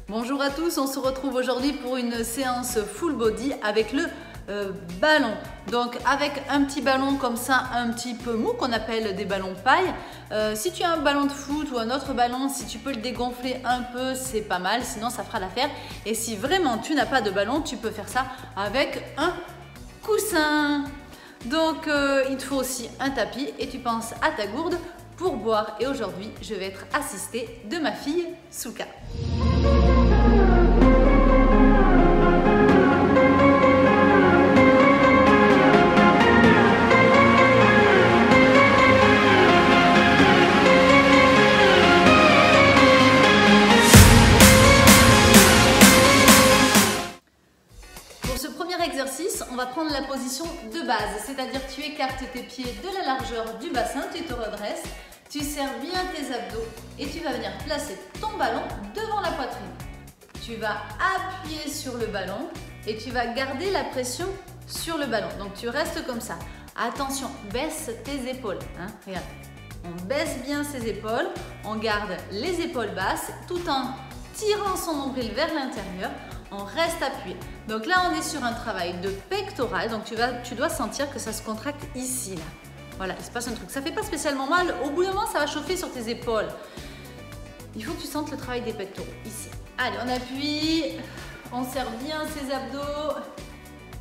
Bonjour à tous, on se retrouve aujourd'hui pour une séance full body avec le ballon. Donc avec un petit ballon comme ça, un petit peu mou qu'on appelle des ballons paille. Si tu as un ballon de foot ou un autre ballon, si tu peux le dégonfler un peu, c'est pas mal, sinon ça fera l'affaire. Et si vraiment tu n'as pas de ballon, tu peux faire ça avec un coussin. Donc il te faut aussi un tapis et tu penses à ta gourde pour boire. Et aujourd'hui, je vais être assistée de ma fille Souka. Pour ce premier exercice, on va prendre la position de base, c'est-à-dire tu écartes tes pieds de la largeur du bassin, tu te redresses, tu serres bien tes abdos et tu vas venir placer ton ballon devant la poitrine. Tu vas appuyer sur le ballon et tu vas garder la pression sur le ballon. Donc tu restes comme ça. Attention, baisse tes épaules. Hein, regarde, on baisse bien ses épaules, on garde les épaules basses tout en tirant son nombril vers l'intérieur. On reste appuyé. Donc là, on est sur un travail de pectoral. Donc tu dois sentir que ça se contracte ici, là. Voilà, il se passe un truc. Ça fait pas spécialement mal. Au bout d'un moment, ça va chauffer sur tes épaules. Il faut que tu sentes le travail des pectoraux, ici. Allez, on appuie. On serre bien ses abdos.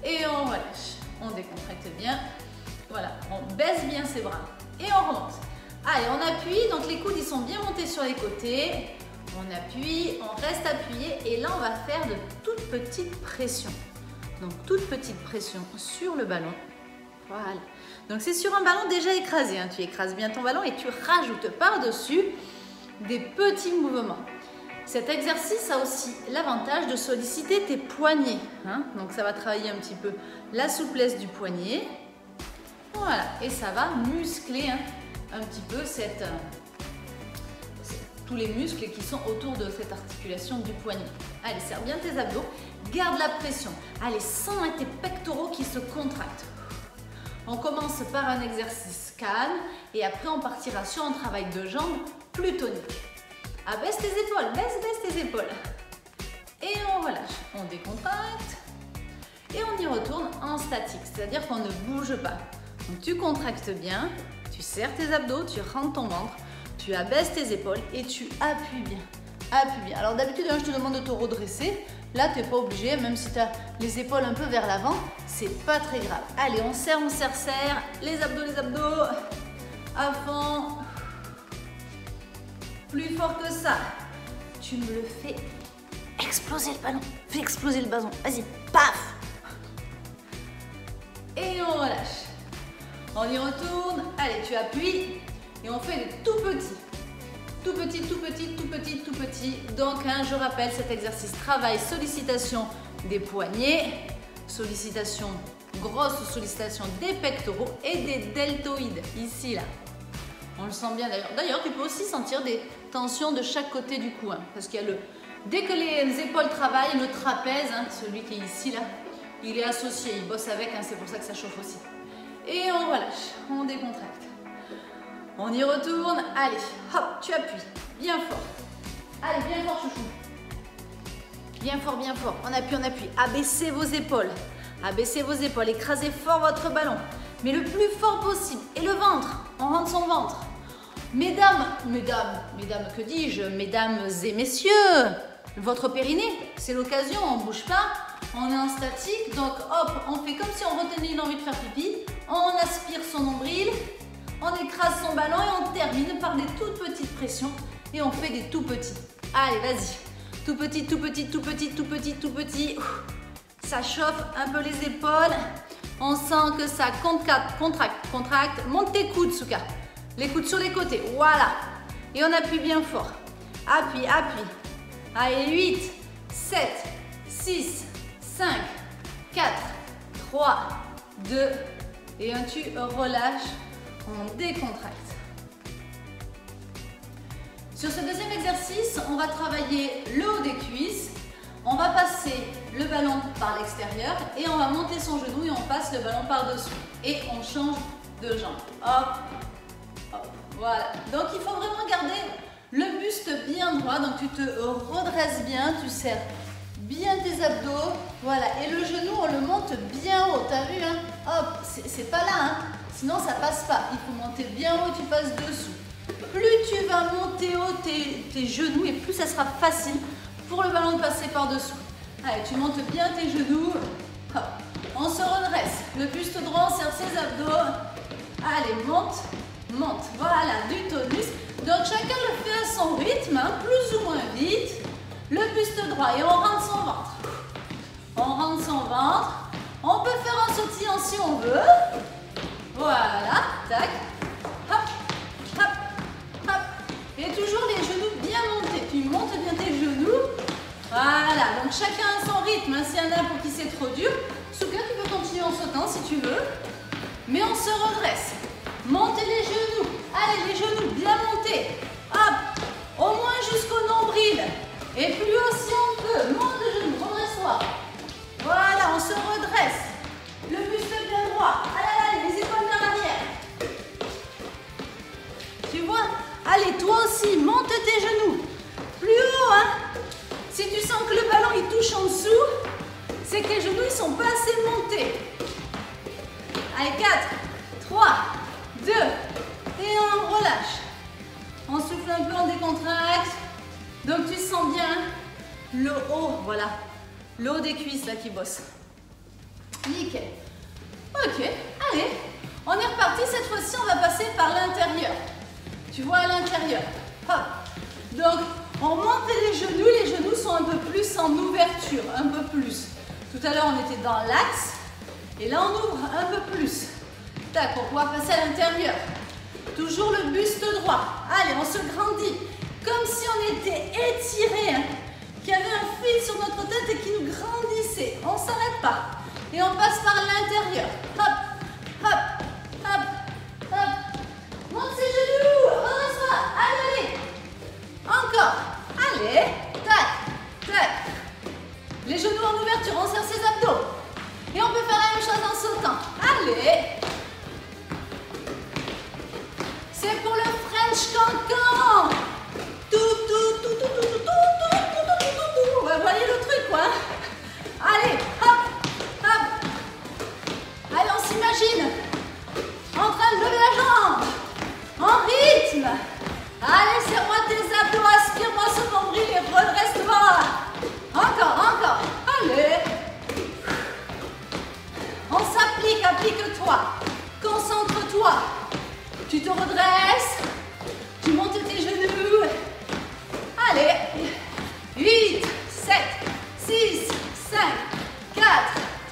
Et on relâche. On décontracte bien. Voilà, on baisse bien ses bras. Et on remonte. Allez, on appuie. Donc les coudes, ils sont bien montés sur les côtés. On appuie, on reste appuyé et là on va faire de toutes petites pressions. Donc toute petite pression sur le ballon. Voilà. Donc c'est sur un ballon déjà écrasé. Hein. Tu écrases bien ton ballon et tu rajoutes par-dessus des petits mouvements. Cet exercice a aussi l'avantage de solliciter tes poignets. Hein. Donc ça va travailler un petit peu la souplesse du poignet. Voilà. Et ça va muscler un petit peu tous les muscles qui sont autour de cette articulation du poignet. Allez, serre bien tes abdos, garde la pression. Allez, sens tes pectoraux qui se contractent. On commence par un exercice calme et après on partira sur un travail de jambes plus tonique. Abaisse tes épaules, baisse tes épaules. Et on relâche, on décontracte et on y retourne en statique, c'est-à-dire qu'on ne bouge pas. Donc tu contractes bien, tu serres tes abdos, tu rentres ton ventre. Tu abaisses tes épaules et tu appuies bien. Appuie bien. Alors d'habitude, je te demande de te redresser. Là, tu n'es pas obligé, même si tu as les épaules un peu vers l'avant, c'est pas très grave. Allez, on serre. Les abdos. À fond. Plus fort que ça. Tu me le fais exploser le ballon. Fais exploser le ballon. Vas-y, paf. Et on relâche. On y retourne. Allez, tu appuies. Et on fait des tout petits. Tout petit. Donc, je rappelle, cet exercice travail sollicitation des poignets, grosse sollicitation des pectoraux et des deltoïdes. Ici, là. On le sent bien d'ailleurs. D'ailleurs, tu peux aussi sentir des tensions de chaque côté du cou. Parce qu'il y a dès que les épaules travaillent, le trapèze, celui qui est ici, là, il est associé. Il bosse avec, c'est pour ça que ça chauffe aussi. Et on relâche, on décontracte. On y retourne. Allez, hop, tu appuies. Bien fort. Allez, bien fort, chouchou. Bien fort. On appuie. Abaissez vos épaules. Écrasez fort votre ballon. Mais le plus fort possible. Et le ventre. On rentre son ventre. Mesdames, que dis-je? Mesdames et messieurs, votre périnée, c'est l'occasion. On ne bouge pas. On est en statique. Donc, hop, on fait comme si on retenait une envie de faire pipi. On aspire son nombril. On écrase son ballon et on termine par des toutes petites pressions et on fait des tout petits. Allez, vas-y. Tout petit. Ça chauffe un peu les épaules. On sent que ça contracte. Monte tes coudes, Souka. Les coudes sur les côtés. Voilà. Et on appuie bien fort. Appuie. Allez, 8, 7, 6, 5, 4, 3, 2 et 1. Tu relâches. On décontracte. Sur ce deuxième exercice, on va travailler le haut des cuisses. On va passer le ballon par l'extérieur et on va monter son genou et on passe le ballon par-dessus. Et on change de jambe. Hop, hop. Voilà. Donc il faut vraiment garder le buste bien droit, donc tu te redresses bien, tu serres bien tes abdos, voilà, et le genou on le monte bien haut, t'as vu hein? Hop, c'est pas là, hein? Sinon ça passe pas, il faut monter bien haut, tu passes dessous. Plus tu vas monter haut tes genoux et plus ça sera facile pour le ballon de passer par dessous. Allez, tu montes bien tes genoux, hop, on se redresse, le buste droit, on serre ses abdos, allez, monte, monte, voilà, du tonus. Donc chacun le fait à son rythme, hein, plus ou moins vite. Le buste droit et on rentre son ventre. On rentre son ventre. On peut faire un sautillant si on veut. Voilà, tac. Hop, hop, hop. Et toujours les genoux bien montés. Tu montes bien tes genoux. Voilà, donc chacun a son rythme. Hein. S'il y en a pour qui c'est trop dur, Souka, tu peux continuer en sautant si tu veux. Mais on se redresse. Montez les genoux. Allez, les genoux bien montés. Hop, au moins jusqu'au nombril. Et plus haut si on peut. Monte le genou, redresse-toi. Voilà, on se redresse. Le buste bien droit. Allez, allez, les épaules vers l'arrière. Tu vois? Allez, toi aussi, monte tes genoux. Plus haut, hein. Si tu sens que le ballon, il touche en dessous, c'est que les genoux, ils sont pas assez montés. Allez, 4, 3, 2, et on relâche. On souffle un peu, on décontracte. Donc tu sens bien le haut, voilà, le haut des cuisses là qui bosse. Nickel. Ok, allez, on est reparti. Cette fois-ci, on va passer par l'intérieur. Tu vois à l'intérieur. Hop. Donc, on monte les genoux sont un peu plus en ouverture, un peu plus. Tout à l'heure, on était dans l'axe. Et là, on ouvre un peu plus. Tac, pour pouvoir passer à l'intérieur. Toujours le buste droit. Allez, on se grandit. Comme si on était étiré, hein, qu'il y avait un fil sur notre tête et qui nous grandissait. On ne s'arrête pas. Et on passe par l'intérieur. Hop, hop, hop, hop. Monte ses genoux. Redresse-toi. Allez, allez. Encore. Allez. Tac, tac. Les genoux en ouverture. On serre ses abdos. Et on peut faire la même chose en sautant. Allez. C'est pour le French cancan. Vous voyez le truc, quoi. Allez, hop, hop. Allez, on s'imagine en train de lever la jambe. En rythme. Allez, serre-moi tes abdos, aspire-moi ce nombril et redresse-toi. Encore, encore. Allez. On s'applique, applique-toi. Concentre-toi. Tu te redresses. Tu montes tes genoux. Allez. 8, 7, 6, 5, 4,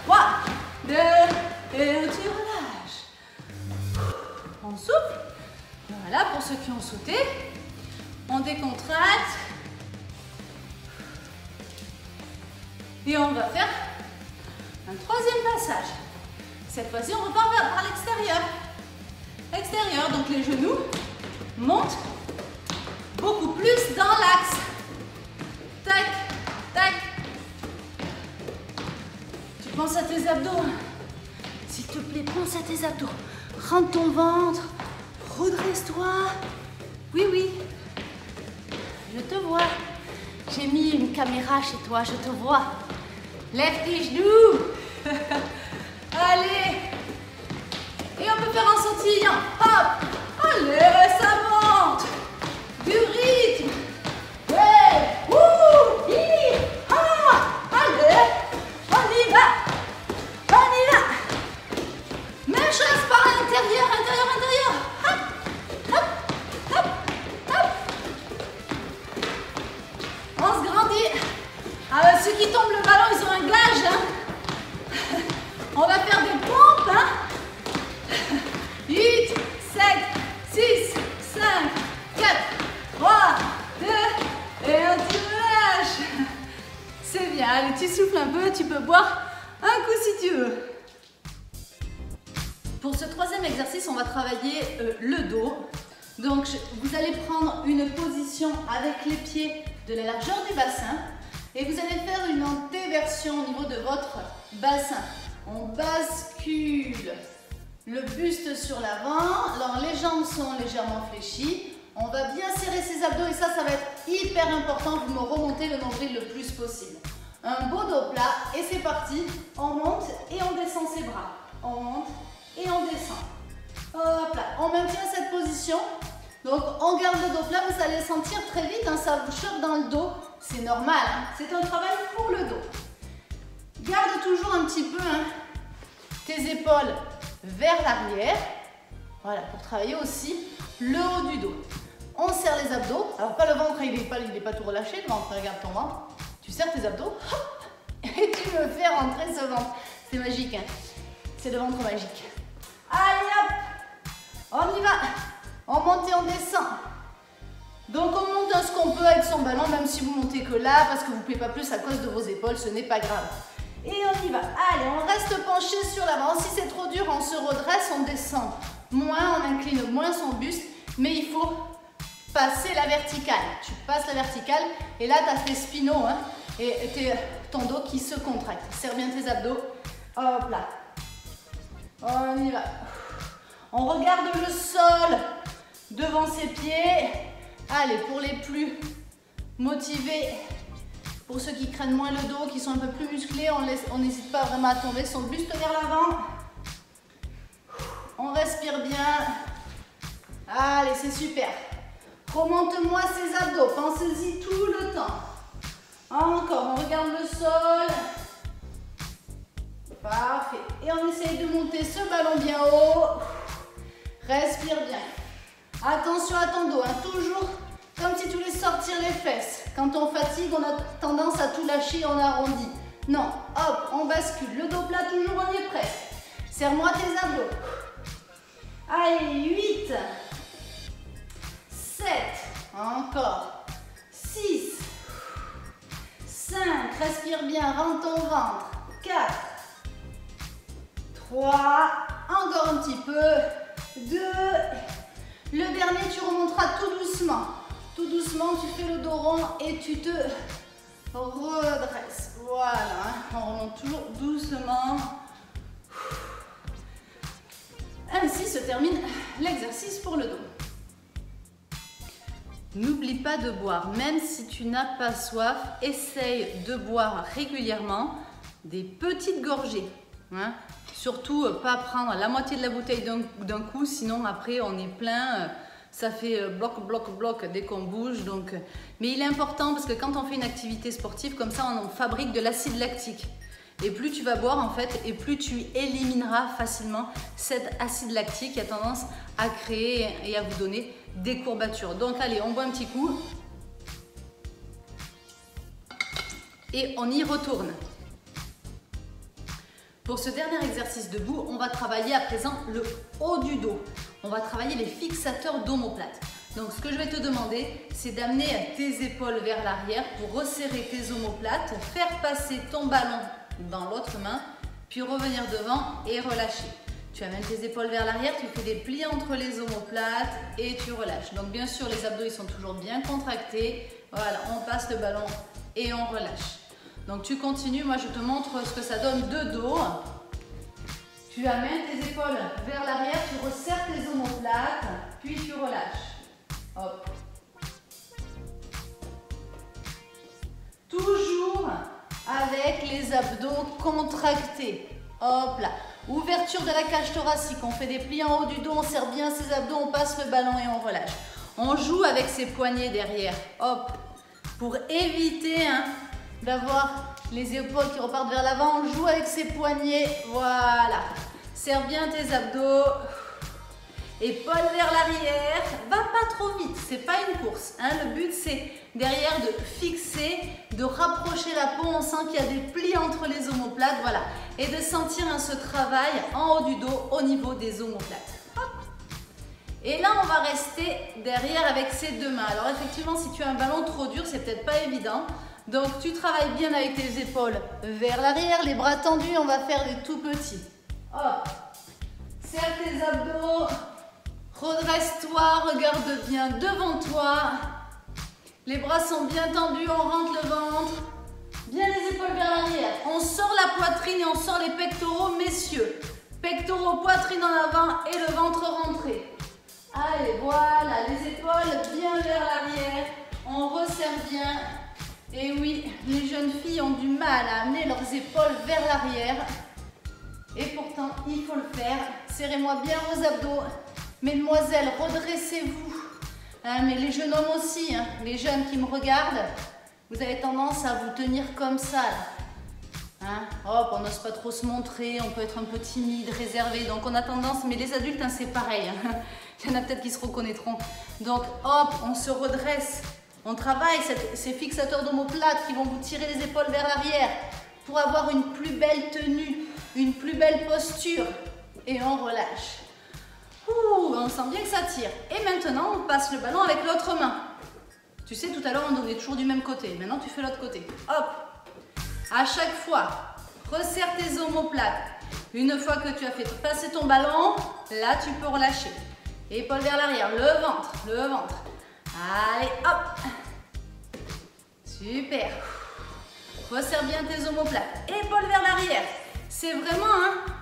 3, 2, et tu relâches. On souffle. Voilà, pour ceux qui ont sauté. On décontracte. Et on va faire un troisième passage. Cette fois-ci, on repart par l'extérieur. Extérieur, donc les genoux montent beaucoup plus dans l'axe. Tac, tac. Tu penses à tes abdos. S'il te plaît, pense à tes abdos. Rentre ton ventre. Redresse-toi. Oui, oui. Je te vois. J'ai mis une caméra chez toi, je te vois. Lève tes genoux. Allez. Et on peut faire un sautillant. Hop. Allez, ça monte. Du rythme. Ouais. Ouh. Hi. Ah. Allez. On y va. On y va. Même chose par l'intérieur, intérieur, intérieur. Hop. Hop. Hop. Hop. On se grandit. Ah, ceux qui tombent le ballon, ils ont un gage. Hein. On va faire des pompes. Hein. 8, 7, 6, 5, 4, 3, 2, et on te lâche. C'est bien, allez, tu souffles un peu, tu peux boire un coup si tu veux. Pour ce troisième exercice, on va travailler le dos. Donc, vous allez prendre une position avec les pieds de la largeur du bassin et vous allez faire une antéversion au niveau de votre bassin. On bascule le buste sur l'avant, alors les jambes sont légèrement fléchies, On va bien serrer ses abdos et ça va être hyper important. Vous me remontez le nombril le plus possible. Un beau dos plat et c'est parti. On monte et on descend ses bras. On monte et on descend. Hop là. On maintient cette position. Donc on garde le dos plat, vous allez sentir très vite, hein, ça vous choque dans le dos. C'est normal, hein, c'est un travail pour le dos. Garde toujours un petit peu tes épaules vers l'arrière. Voilà, pour travailler aussi le haut du dos. On serre les abdos. Alors pas le ventre, il n'est pas tout relâché, le ventre, regarde ton ventre. Tu serres tes abdos, hop, et tu me fais rentrer ce ventre. C'est magique, hein. C'est le ventre magique. Allez hop, on y va. On monte et on descend. Donc on monte ce qu'on peut avec son ballon, même si vous montez que là, parce que vous ne pouvez pas plus à cause de vos épaules, ce n'est pas grave. Et on y va. Allez, on reste penché sur l'avant. Si c'est trop dur, on se redresse, on descend moins, on incline moins son buste, mais il faut passer la verticale. Tu passes la verticale et là, tu as tes spinaux et ton dos qui se contracte. Serre bien tes abdos. Hop là. On y va. On regarde le sol devant ses pieds. Allez, pour les plus motivés, pour ceux qui craignent moins le dos, qui sont un peu plus musclés, on n'hésite pas vraiment à tomber son buste vers l'avant. On respire bien. Allez, c'est super. Remonte-moi ces abdos, pensez-y tout le temps. Encore, on regarde le sol. Parfait. Et on essaye de monter ce ballon bien haut. Respire bien. Attention à ton dos, toujours comme si tu voulais sortir les fesses. Quand on fatigue, on a tendance à tout lâcher, on arrondit. Non, hop, on bascule. Le dos plat, toujours, on y est presque. Serre-moi tes abdos. Allez, 8, 7, encore, 6, 5, respire bien, rentre ton ventre, 4, 3, encore un petit peu, 2, le dernier tu remonteras tout doucement. Tout doucement, tu fais le dos rond et tu te redresses. Voilà, on remonte toujours doucement. Ainsi se termine l'exercice pour le dos. N'oublie pas de boire, même si tu n'as pas soif, essaye de boire régulièrement des petites gorgées. Surtout pas prendre la moitié de la bouteille d'un coup, sinon après on est plein, ça fait bloc, bloc, bloc dès qu'on bouge. Donc... Mais il est important parce que quand on fait une activité sportive, comme ça on fabrique de l'acide lactique. Et plus tu vas boire en fait, et plus tu élimineras facilement cet acide lactique qui a tendance à créer et à vous donner des courbatures. Donc allez, on boit un petit coup. Et on y retourne. Pour ce dernier exercice debout, on va travailler à présent le haut du dos. On va travailler les fixateurs d'omoplate. Donc ce que je vais te demander, c'est d'amener tes épaules vers l'arrière pour resserrer tes omoplates, faire passer ton ballon dans l'autre main, puis revenir devant et relâcher. Tu amènes tes épaules vers l'arrière, tu fais des plis entre les omoplates et tu relâches. Donc bien sûr, les abdos ils sont toujours bien contractés. Voilà, on passe le ballon et on relâche. Donc tu continues, moi je te montre ce que ça donne de dos. Tu amènes tes épaules vers l'arrière, tu resserres tes omoplates, puis tu relâches. Hop. Toujours avec les abdos contractés. Hop là. Ouverture de la cage thoracique. On fait des plis en haut du dos, on serre bien ses abdos, on passe le ballon et on relâche. On joue avec ses poignets derrière. Hop. Pour éviter d'avoir les épaules qui repartent vers l'avant, on joue avec ses poignets. Voilà. Serre bien tes abdos. Épaules vers l'arrière. Va pas trop vite, c'est pas une course. Le but c'est derrière de fixer, de rapprocher la peau. On sent qu'il y a des plis entre les omoplates, voilà. Et de sentir ce travail en haut du dos au niveau des omoplates. Hop. Et là, on va rester derrière avec ses deux mains. Alors effectivement, si tu as un ballon trop dur, c'est peut-être pas évident. Donc tu travailles bien avec tes épaules vers l'arrière, les bras tendus, on va faire des tout petits. Hop. Serre tes abdos. Redresse-toi, regarde bien devant toi. Les bras sont bien tendus, on rentre le ventre. Bien les épaules vers l'arrière. On sort la poitrine et on sort les pectoraux, messieurs. Pectoraux, poitrine en avant et le ventre rentré. Allez, voilà, les épaules On resserre bien. Et oui, les jeunes filles ont du mal à amener leurs épaules vers l'arrière. Et pourtant, il faut le faire. Serrez-moi bien vos abdos. Mesdemoiselles, redressez-vous. Hein, mais les jeunes hommes aussi, hein, les jeunes qui me regardent, vous avez tendance à vous tenir comme ça. Là. Hein, hop, on n'ose pas trop se montrer, on peut être un peu timide, réservé. Donc on a tendance, mais les adultes, hein, c'est pareil. Hein. Il y en a peut-être qui se reconnaîtront. Donc hop, on se redresse. On travaille ces fixateurs d'omoplate qui vont vous tirer les épaules vers l'arrière pour avoir une plus belle tenue, une plus belle posture. Et on relâche. Ouh, on sent bien que ça tire. Et maintenant, on passe le ballon avec l'autre main. Tu sais, tout à l'heure, on est toujours du même côté. Maintenant, tu fais l'autre côté. Hop. À chaque fois, resserre tes omoplates. Une fois que tu as fait passer ton ballon, là, tu peux relâcher. Épaules vers l'arrière, le ventre, le ventre. Allez, hop. Super. Resserre bien tes omoplates. Épaules vers l'arrière. C'est vraiment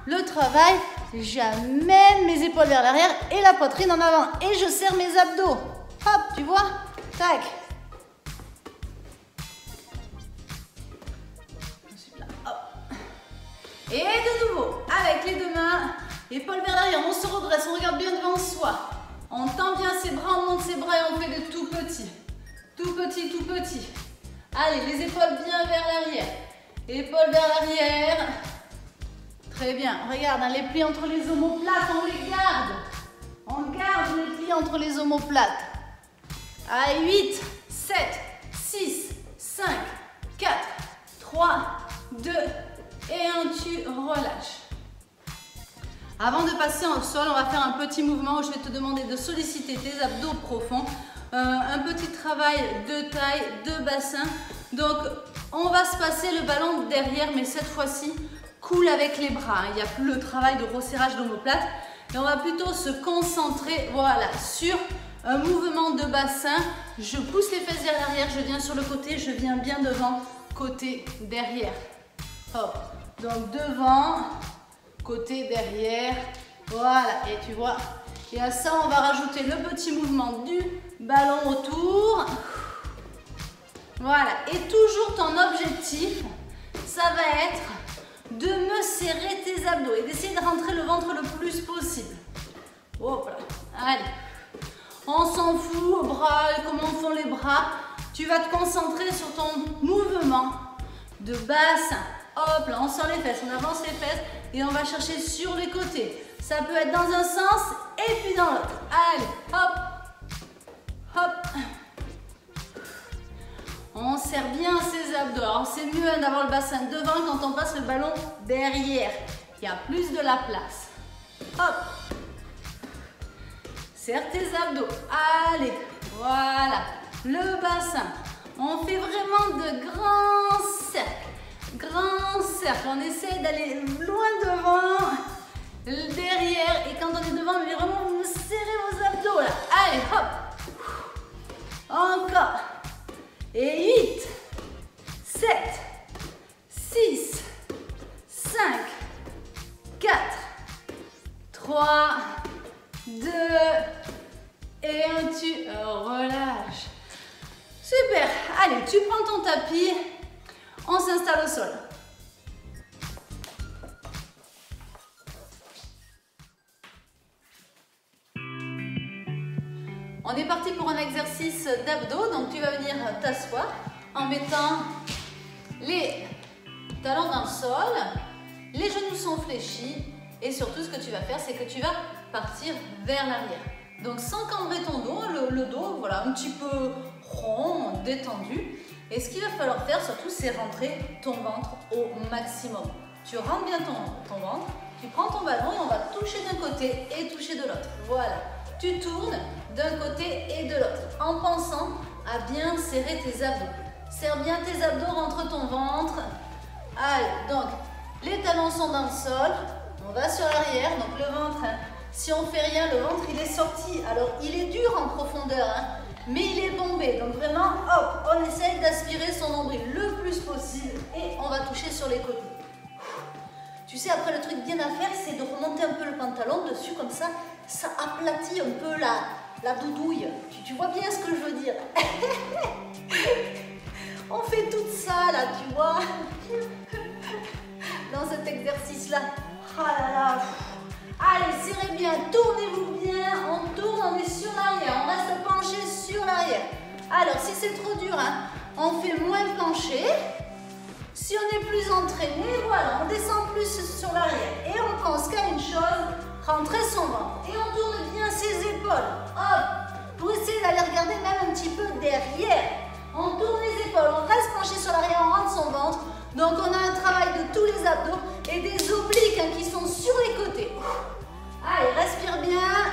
le travail. J'amène mes épaules vers l'arrière et la poitrine en avant. Et je serre mes abdos. Hop, tu vois? Tac. Hop. Et de nouveau, avec les deux mains, épaules vers l'arrière. On se redresse, on regarde bien devant soi. On tend bien ses bras, on monte ses bras et on fait de tout petit. Tout petit, tout petit. Allez, les épaules bien vers l'arrière. Épaules vers l'arrière. Très bien. Regarde, les plis entre les omoplates, on les garde. On garde les plis entre les omoplates. Allez, 8, 7, 6, 5, 4, 3, 2 et 1. Tu relâches. Avant de passer au sol, on va faire un petit mouvement où je vais te demander de solliciter tes abdos profonds. Un petit travail de taille, de bassin. Donc, on va se passer le ballon derrière, mais cette fois-ci, cool avec les bras. Il n'y a plus le travail de resserrage d'omoplate. Et on va plutôt se concentrer, voilà, sur un mouvement de bassin. Je pousse les fesses vers l'arrière, je viens sur le côté, je viens bien devant, côté, derrière. Hop. Donc, devant, côté, derrière. Voilà. Et tu vois, et à ça, on va rajouter le petit mouvement du ballon autour. Voilà. Et toujours ton objectif, ça va être de me serrer tes abdos et d'essayer de rentrer le ventre le plus possible. Hop là. Allez. On s'en fout, bras, comment font les bras. Tu vas te concentrer sur ton mouvement de bassin. Hop là, on sort les fesses, on avance les fesses et on va chercher sur les côtés. Ça peut être dans un sens et puis dans l'autre. Allez, hop, hop. On serre bien ses abdos. Alors c'est mieux d'avoir le bassin devant quand on passe le ballon derrière. Il y a plus de la place. Hop. Serre tes abdos. Allez, voilà. Le bassin. On fait vraiment de grands cercles. Grands cercles. On essaie d'aller loin devant, derrière. Et quand on est devant, mais vraiment vous serrez vos abdos là. Allez, hop. Encore. Et 8, 7, 6, 5, 4, 3, 2 et 1. Tu relâches. Super. Allez, tu prends ton tapis. On s'installe au sol. On est parti pour un exercice d'abdos, donc tu vas venir t'asseoir en mettant les talons dans le sol, les genoux sont fléchis et surtout ce que tu vas faire, c'est que tu vas partir vers l'arrière. Donc sans cambrer ton dos, le dos, voilà, un petit peu rond, détendu. Et ce qu'il va falloir faire surtout, c'est rentrer ton ventre au maximum. Tu rentres bien ton ventre, tu prends ton ballon et on va toucher d'un côté et toucher de l'autre. Voilà. Tu tournes d'un côté et de l'autre en pensant à bien serrer tes abdos. Serre bien tes abdos, rentre ton ventre. Allez, donc les talons sont dans le sol. On va sur l'arrière, donc le ventre, si on fait rien, le ventre il est sorti. Alors il est dur en profondeur, mais il est bombé. Donc vraiment, hop, on essaye d'aspirer son nombril le plus possible et on va toucher sur les côtés. Tu sais, après le truc bien à faire, c'est de remonter un peu le pantalon dessus, comme ça, ça aplatit un peu la doudouille. Tu vois bien ce que je veux dire. On fait tout ça là, tu vois. Dans cet exercice-là. Ah là là. Allez, serrez bien, tournez-vous bien. On tourne, on est sur l'arrière. On reste penché sur l'arrière. Alors, si c'est trop dur, hein, on fait moins penché. Si on est plus entraîné, voilà, on descend plus sur l'arrière. Et on pense qu'à une chose, rentrer son ventre. Et on tourne bien ses épaules. Hop, pour essayer d'aller regarder même un petit peu derrière. On tourne les épaules, on reste penché sur l'arrière, on rentre son ventre. Donc on a un travail de tous les abdos et des obliques hein, qui sont sur les côtés. Allez, respire bien.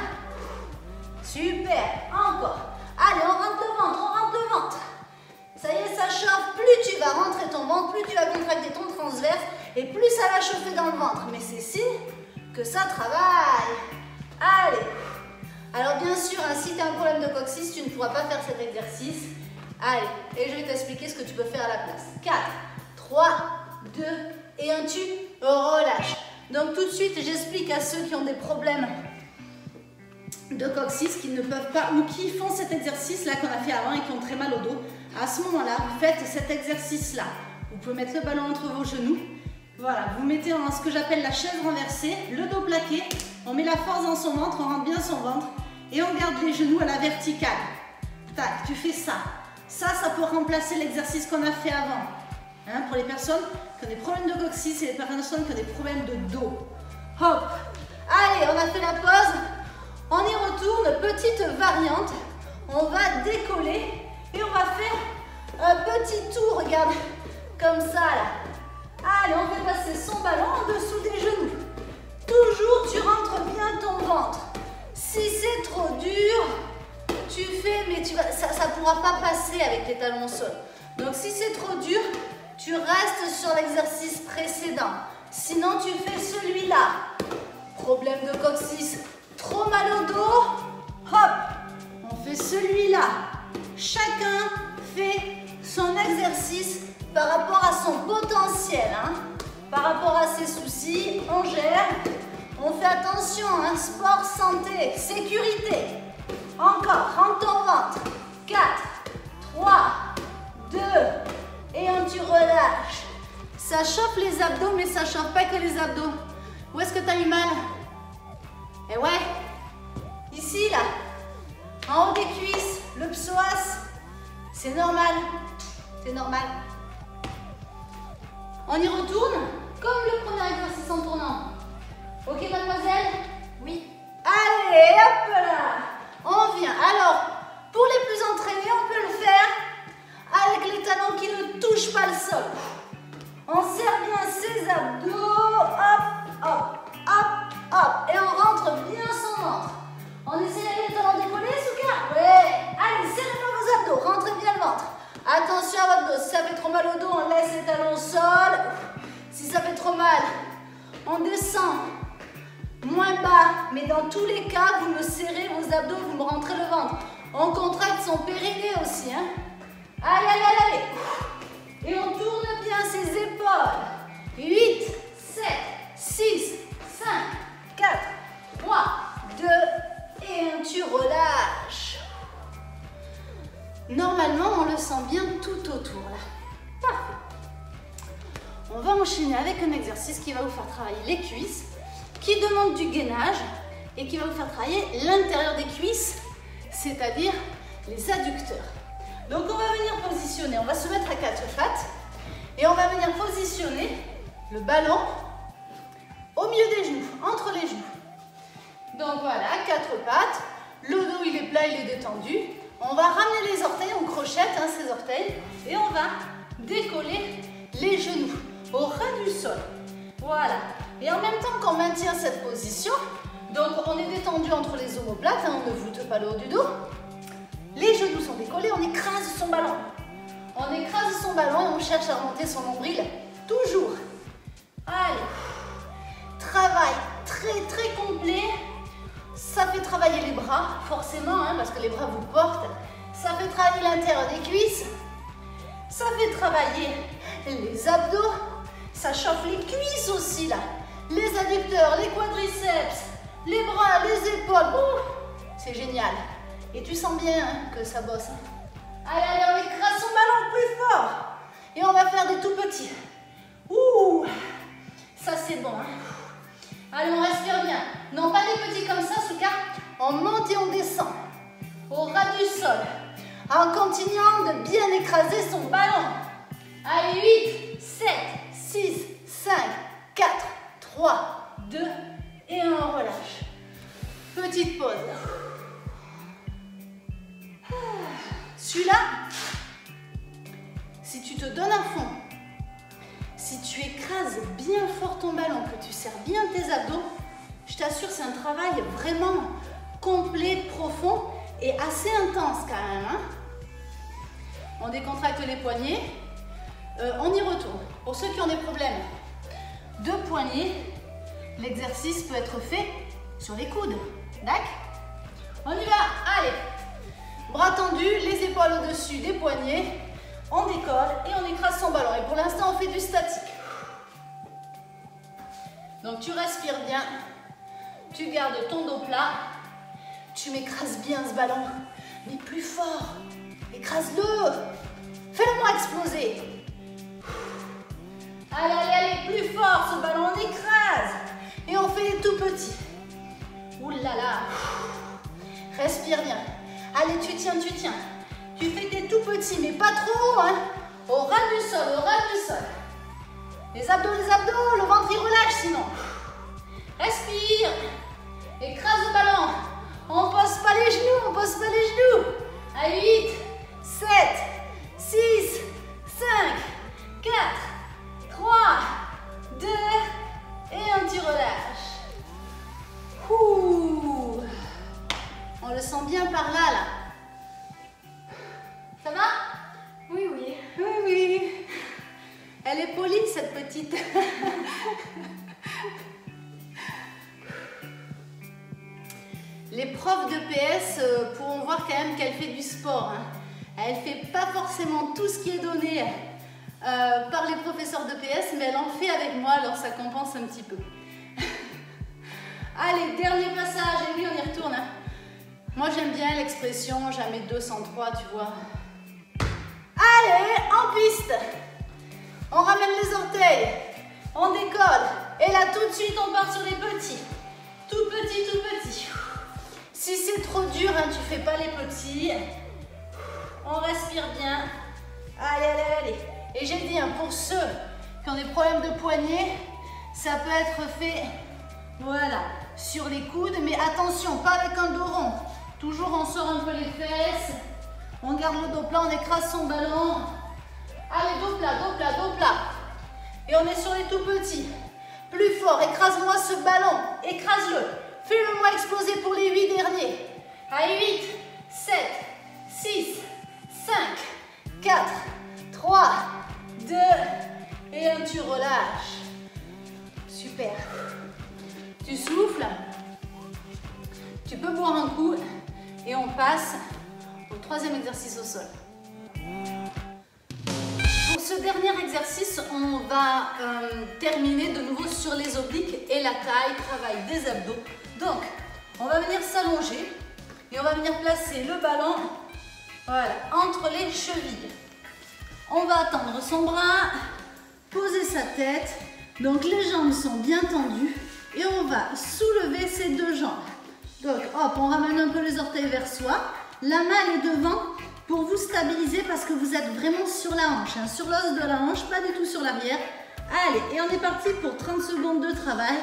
Super, encore. Allez, on rentre le ventre, on rentre le ventre. Ça y est, ça chauffe. Plus tu vas rentrer ton ventre, plus tu vas contracter ton transverse et plus ça va chauffer dans le ventre. Mais c'est signe que ça travaille. Allez. Alors bien sûr, hein, si tu as un problème de coccyx, tu ne pourras pas faire cet exercice. Allez, et je vais t'expliquer ce que tu peux faire à la place. 4, 3, 2 et 1, tu relâches. Donc tout de suite, j'explique à ceux qui ont des problèmes de coccyx, qui ne peuvent pas ou qui font cet exercice-là qu'on a fait avant et qui ont très mal au dos. À ce moment-là, vous faites cet exercice-là. Vous pouvez mettre le ballon entre vos genoux. Voilà, vous mettez en ce que j'appelle la chaise renversée, le dos plaqué. On met la force dans son ventre, on rentre bien son ventre et on garde les genoux à la verticale. Tac, tu fais ça. Ça peut remplacer l'exercice qu'on a fait avant. Hein, pour les personnes qui ont des problèmes de coccyx et les personnes qui ont des problèmes de dos. Hop. Allez, on a fait la pause. On y retourne. Petite variante. On va décoller et on va faire un petit tour. Regarde, comme ça là. Allez, on fait passer son ballon en dessous des genoux. Toujours, tu rentres bien ton ventre. Si c'est trop dur, tu fais, mais ça ne pourra pas passer avec les talons au sol. Donc si c'est trop dur, tu restes sur l'exercice précédent. Sinon, tu fais celui-là. Problème de coccyx, trop mal au dos. Hop, on fait celui-là. Chacun fait son exercice par rapport à son potentiel. Hein. Par rapport à ses soucis, on gère. On fait attention, hein. Sport, santé, sécurité. Encore, rentre ton ventre. 4, 3, 2, et tu relâches. Ça chauffe les abdos, mais ça chauffe pas que les abdos. Où est-ce que tu as eu mal? Eh ouais, ici, là, en haut des cuisses, le psoas, c'est normal. C'est normal. On y retourne, comme le premier exercice en tournant. Ok, mademoiselle? Oui. Allez, hop là. On vient. Alors, pour les plus entraînés, on peut le faire avec les talons qui ne touchent pas le sol. On serre bien ses abdos. Hop, hop, hop, hop. Et on rentre bien son ventre. On essaie d'aller les talons décollés, Souka? Ouais. Allez, serrez bien vos abdos. Rentrez bien le ventre. Attention à votre dos. Si ça fait trop mal au dos, on laisse les talons au sol. Si ça fait trop mal, on descend moins bas. Mais dans tous les cas, vous me serrez vos abdos, vous me rentrez le ventre. On contracte son périnée aussi. Hein. Allez, allez, allez, allez. Et on tourne bien ses épaules. 8, 7, 6, 5, 4, 3, 2 et 1. Tu relâches. Normalement, on le sent bien tout autour là. Parfait. On va enchaîner avec un exercice qui va vous faire travailler les cuisses, qui demande du gainage et qui va vous faire travailler l'intérieur des cuisses, c'est-à-dire les adducteurs. Donc on va venir positionner, on va se mettre à 4 pattes et on va venir positionner le ballon au milieu des genoux, entre les genoux. Donc voilà, 4 pattes, le dos il est plat, il est détendu. On va ramener les orteils, on crochette hein, ces orteils et on va décoller les genoux au ras du sol. Voilà. Et en même temps qu'on maintient cette position, donc on est détendu entre les omoplates, hein, on ne voûte pas le haut du dos. Les genoux sont décollés, on écrase son ballon. On écrase son ballon et on cherche à remonter son nombril. Toujours. Allez. Travail très très complet. Ça fait travailler les bras, forcément, hein, parce que les bras vous portent. Ça fait travailler l'intérieur des cuisses. Ça fait travailler les abdos. Ça chauffe les cuisses aussi, là. Les adducteurs, les quadriceps, les bras, les épaules. C'est génial. Et tu sens bien hein, que ça bosse. Hein. Allez, allez, on écrase son ballon plus fort. Et on va faire des tout petits. Ouh, ça c'est bon. Hein. Allez, on respire bien. Non, pas des petits comme ça, Souka. On monte et on descend. Au ras du sol. En continuant de bien écraser son ballon. Allez, 8, 7, 6, 5, 4, 3, 2 et on relâche. Petite pause. Celui-là, si tu te donnes à fond, si tu écrases bien fort ton ballon, que tu serres bien tes abdos, je t'assure, c'est un travail vraiment complet, profond et assez intense quand même. Hein. On décontracte les poignets, on y retourne. Pour ceux qui ont des problèmes de poignets, l'exercice peut être fait sur les coudes. D'accord? On y va, allez. Bras tendus, les épaules au-dessus des poignets. On décolle et on écrase son ballon. Et pour l'instant, on fait du statique. Donc tu respires bien. Tu gardes ton dos plat. Tu m'écrases bien ce ballon. Mais plus fort. Écrase-le. Fais-le-moi exploser. Allez, allez, allez. Plus fort ce ballon. On écrase. Et on fait les tout petits. Ouh là là. Respire bien. Allez, tu tiens, tu tiens. Tu fais tes tout petits, mais pas trop, hein. Au ras du sol, au ras du sol. Les abdos, le ventre il relâche sinon. Respire. Écrase le ballon. On pose pas les genoux, on pose pas les genoux. Allez, 8, 7, 6, 5, 4, 3, 2, et un petit relâche. Ouh. On le sent bien par là, là. Ça va? Oui, oui. Oui, oui. Elle est polie, cette petite. Les profs de PS pourront voir quand même qu'elle fait du sport. Hein. Elle ne fait pas forcément tout ce qui est donné par les professeurs de PS, mais elle en fait avec moi, alors ça compense un petit peu. Allez, dernier passage, et oui, on y retourne. Hein. Moi, j'aime bien l'expression « jamais 203 », tu vois. Allez, en piste. On ramène les orteils. On décolle. Et là, tout de suite, on part sur les petits. Tout petit, tout petit. Si c'est trop dur, hein, tu fais pas les petits. On respire bien. Allez, allez, allez. Et j'ai dit, hein, pour ceux qui ont des problèmes de poignet, ça peut être fait, voilà, sur les coudes. Mais attention, pas avec un dos rond. Toujours, on sort un peu les fesses. On garde le dos plat, on écrase son ballon. Allez, dos plat, dos plat, dos plat. Et on est sur les tout petits. Plus fort, écrase-moi ce ballon. Écrase-le. Fais-le-moi exploser pour les 8 derniers. Allez, 8, 7, 6, 5, 4, 3, 2, et un tu relâches. Super. Tu souffles. Tu peux boire un coup et on passe au troisième exercice au sol. Pour ce dernier exercice, on va terminer de nouveau sur les obliques et la taille, travail des abdos. Donc, on va venir s'allonger et on va venir placer le ballon, voilà, entre les chevilles. On va attendre son bras, poser sa tête. Donc, les jambes sont bien tendues et on va soulever ses deux jambes. Donc, hop, on ramène un peu les orteils vers soi. La main, elle est devant pour vous stabiliser parce que vous êtes vraiment sur la hanche, hein, sur l'os de la hanche, pas du tout sur l'arrière. Allez, et on est parti pour 30 secondes de travail.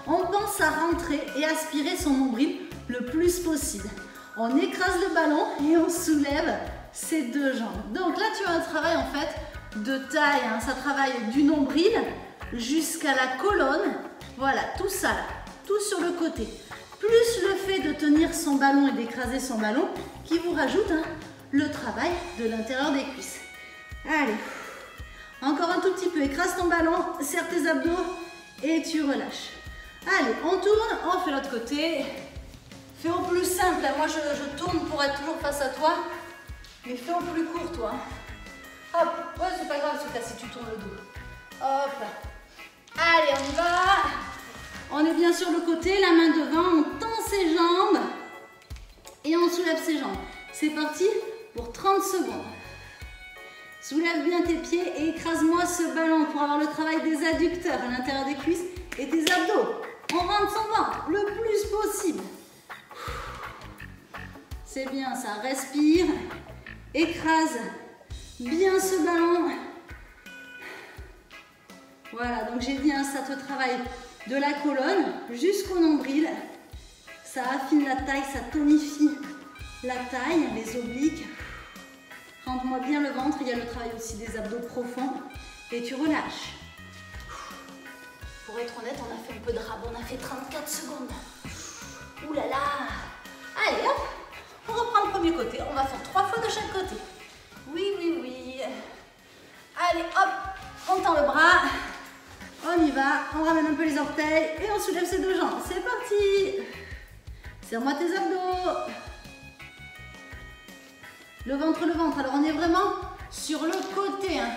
On pense à rentrer et aspirer son nombril le plus possible. On écrase le ballon et on soulève ses deux jambes. Donc là, tu as un travail en fait de taille. Hein. Ça travaille du nombril jusqu'à la colonne. Voilà, tout ça là, tout sur le côté. Plus le fait de tenir son ballon et d'écraser son ballon qui vous rajoute hein, le travail de l'intérieur des cuisses. Allez, encore un tout petit peu. Écrase ton ballon, serre tes abdos et tu relâches. Allez, on tourne, on fait l'autre côté. Fais au plus simple. Moi, je tourne pour être toujours face à toi. Mais fais au plus court, toi. Hop, ouais, c'est pas grave, si tu tournes le dos. Hop. Allez, on y va. On est bien sur le côté, la main devant, on tend ses jambes. Et on soulève ses jambes. C'est parti pour 30 secondes. Soulève bien tes pieds et écrase-moi ce ballon pour avoir le travail des adducteurs à l'intérieur des cuisses et tes abdos. On rentre son ventre le plus possible. C'est bien ça, respire, écrase bien ce ballon. Voilà, donc j'ai dit, hein, ça te travaille de la colonne jusqu'au nombril. Ça affine la taille, ça tonifie la taille, les obliques. Rentre-moi bien le ventre, il y a le travail aussi des abdos profonds. Et tu relâches. Pour être honnête, on a fait un peu de rab, on a fait 34 secondes. Ouh là là. Allez hop, on reprend le premier côté, on va faire 3 fois de chaque côté. Oui, oui, oui. Allez hop, on tend le bras. On y va, on ramène un peu les orteils et on soulève ses 2 jambes. C'est parti. Serre-moi tes abdos. Le ventre. Alors on est vraiment sur le côté, hein.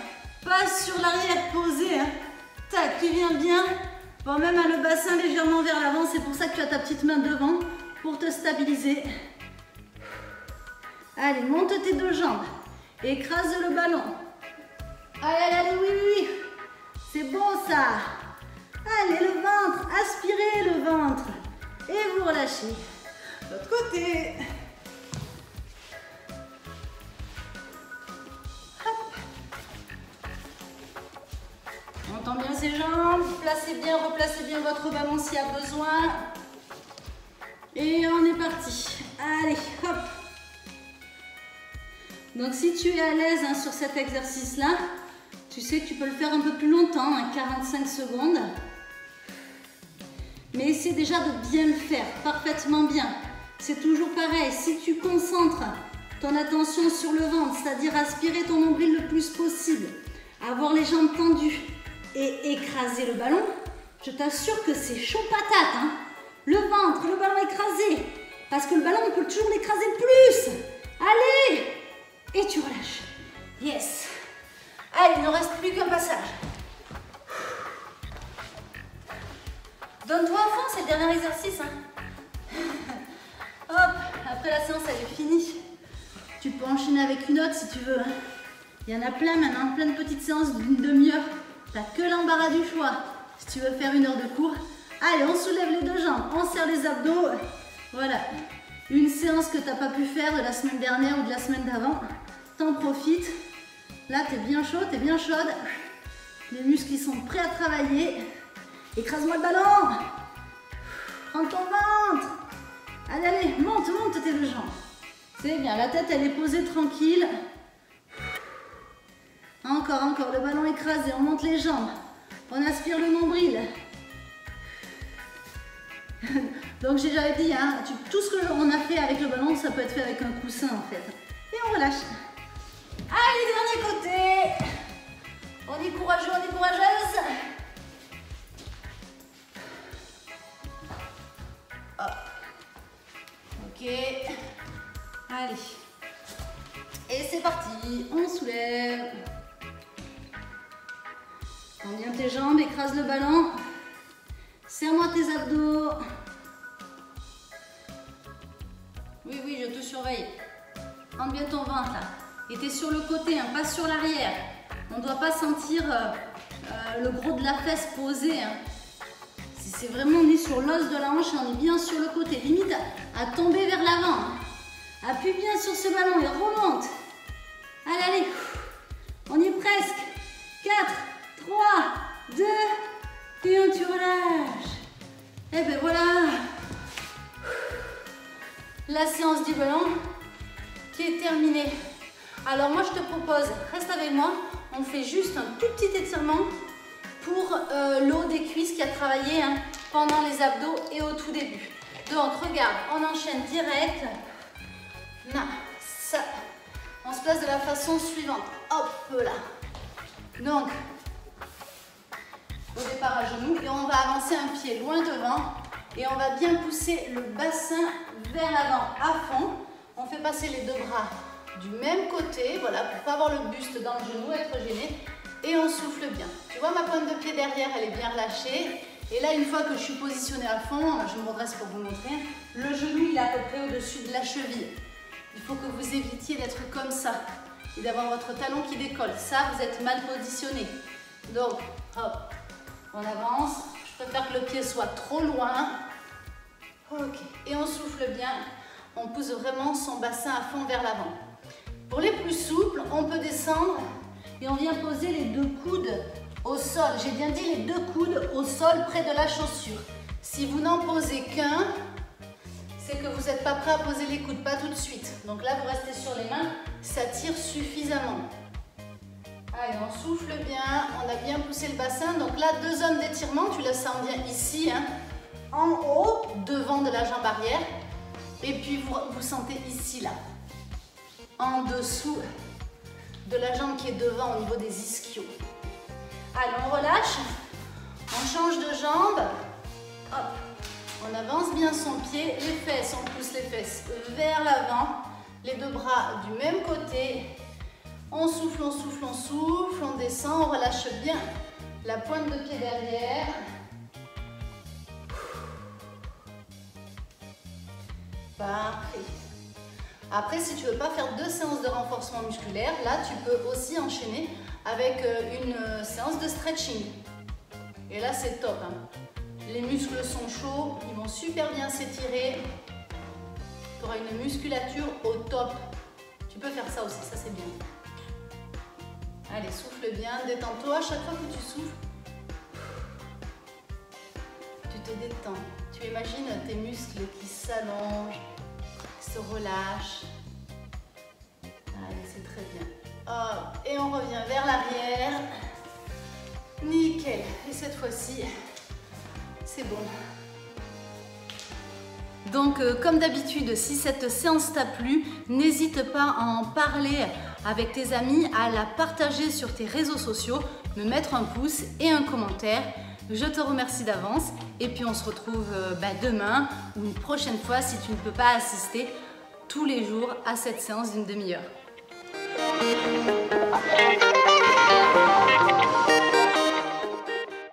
Pas sur l'arrière posé. Hein. Tac, tu viens bien. Bon, même à le bassin légèrement vers l'avant. C'est pour ça que tu as ta petite main devant pour te stabiliser. Allez, monte tes 2 jambes. Écrase le ballon. Allez, allez, oui, oui, oui. C'est bon ça. Allez, le ventre. Aspirez le ventre. Et vous relâchez. L'autre côté. On tend bien ses jambes, placez bien, replacez bien votre ballon s'il y a besoin. Et on est parti. Allez, hop. Donc si tu es à l'aise, hein, sur cet exercice-là, tu sais que tu peux le faire un peu plus longtemps, hein, 45 secondes. Mais essaie déjà de bien le faire, parfaitement bien. C'est toujours pareil, si tu concentres ton attention sur le ventre, c'est-à-dire aspirer ton nombril le plus possible, avoir les jambes tendues, et écraser le ballon, je t'assure que c'est chaud patate. Hein. Le ventre, le ballon écrasé. Parce que le ballon, on peut toujours l'écraser plus. Allez. Et tu relâches. Yes. Allez, il ne reste plus qu'un passage. Donne-toi à fond, c'est le dernier exercice. Hein. Hop, après la séance, elle est finie. Tu peux enchaîner avec une autre si tu veux. Hein. Il y en a plein maintenant, plein de petites séances d'une demi-heure. T'as que l'embarras du choix. Si tu veux faire 1 heure de cours, allez, on soulève les 2 jambes, on serre les abdos. Voilà, une séance que t'as pas pu faire de la semaine dernière ou de la semaine d'avant. T'en profites. Là, t'es bien chaud, t'es bien chaude. Les muscles, ils sont prêts à travailler. Écrase-moi le ballon. Prends ton ventre. Allez, allez, monte tes 2 jambes. C'est bien, la tête, elle est posée tranquille. Encore, le ballon écrasé, on monte les jambes, on aspire le nombril. Donc j'avais dit, hein, tout ce qu'on a fait avec le ballon, ça peut être fait avec un coussin en fait. Et on relâche. Allez, dernier côté. On est courageux, on est courageuse. Hop. Ok. Allez. Et c'est parti, on soulève. Tends bien tes jambes, écrase le ballon. Serre-moi tes abdos. Oui, oui, je te surveille. Rentre bien ton ventre là. Et tu es sur le côté, hein, pas sur l'arrière. On ne doit pas sentir le gros de la fesse posé. Hein. C'est vraiment, on est sur l'os de la hanche, on est bien sur le côté. Limite à tomber vers l'avant. Hein. Appuie bien sur ce ballon et remonte. Allez, allez. On y est presque. 4, 3, 2, et on tu relâches. Et ben voilà. La séance du ballon qui est terminée. Alors moi je te propose, reste avec moi, on fait juste un tout petit étirement pour le haut des cuisses qui a travaillé, hein, pendant les abdos et au tout début. Donc regarde, on enchaîne direct. Là, ça. On se place de la façon suivante. Hop là. Donc, au départ à genoux et on va avancer un pied loin devant et on va bien pousser le bassin vers l'avant à fond. On fait passer les 2 bras du même côté, voilà, pour ne pas avoir le buste dans le genou, être gêné. Et on souffle bien. Tu vois ma pointe de pied derrière, elle est bien relâchée. Et là, une fois que je suis positionnée à fond, je me redresse pour vous montrer, le genou il est à peu près au-dessus de la cheville. Il faut que vous évitiez d'être comme ça et d'avoir votre talon qui décolle. Ça, vous êtes mal positionné. Donc, hop, on avance. Je préfère que le pied soit trop loin. Ok, et on souffle bien. On pousse vraiment son bassin à fond vers l'avant. Pour les plus souples, on peut descendre et on vient poser les deux coudes au sol. J'ai bien dit les deux coudes au sol près de la chaussure. Si vous n'en posez qu'un, c'est que vous n'êtes pas prêt à poser les coudes, pas tout de suite. Donc là, vous restez sur les mains, ça tire suffisamment. Allez, on souffle bien, on a bien poussé le bassin. Donc là, deux zones d'étirement, tu le sens bien ici, hein, en haut, devant de la jambe arrière. Et puis vous sentez ici, là, en dessous de la jambe qui est devant au niveau des ischios. Allez, on relâche, on change de jambe, hop, on avance bien son pied, les fesses, on pousse les fesses vers l'avant, les deux bras du même côté, on souffle, on souffle, on souffle, on descend, on relâche bien la pointe de pied derrière. Parfait. Après, si tu ne veux pas faire 2 séances de renforcement musculaire, là, tu peux aussi enchaîner avec une séance de stretching. Et là, c'est top, hein. Les muscles sont chauds, ils vont super bien s'étirer. Tu auras une musculature au top. Tu peux faire ça aussi, ça c'est bien. Allez, souffle bien, détends-toi. À chaque fois que tu souffles, tu te détends. Tu imagines tes muscles qui s'allongent, qui se relâchent. Allez, c'est très bien. Hop, et on revient vers l'arrière. Nickel. Et cette fois-ci, c'est bon. Donc, comme d'habitude, si cette séance t'a plu, n'hésite pas à en parler avec tes amis, à la partager sur tes réseaux sociaux, me mettre un pouce et un commentaire. Je te remercie d'avance et puis on se retrouve demain ou une prochaine fois si tu ne peux pas assister tous les jours à cette séance d'une demi-heure.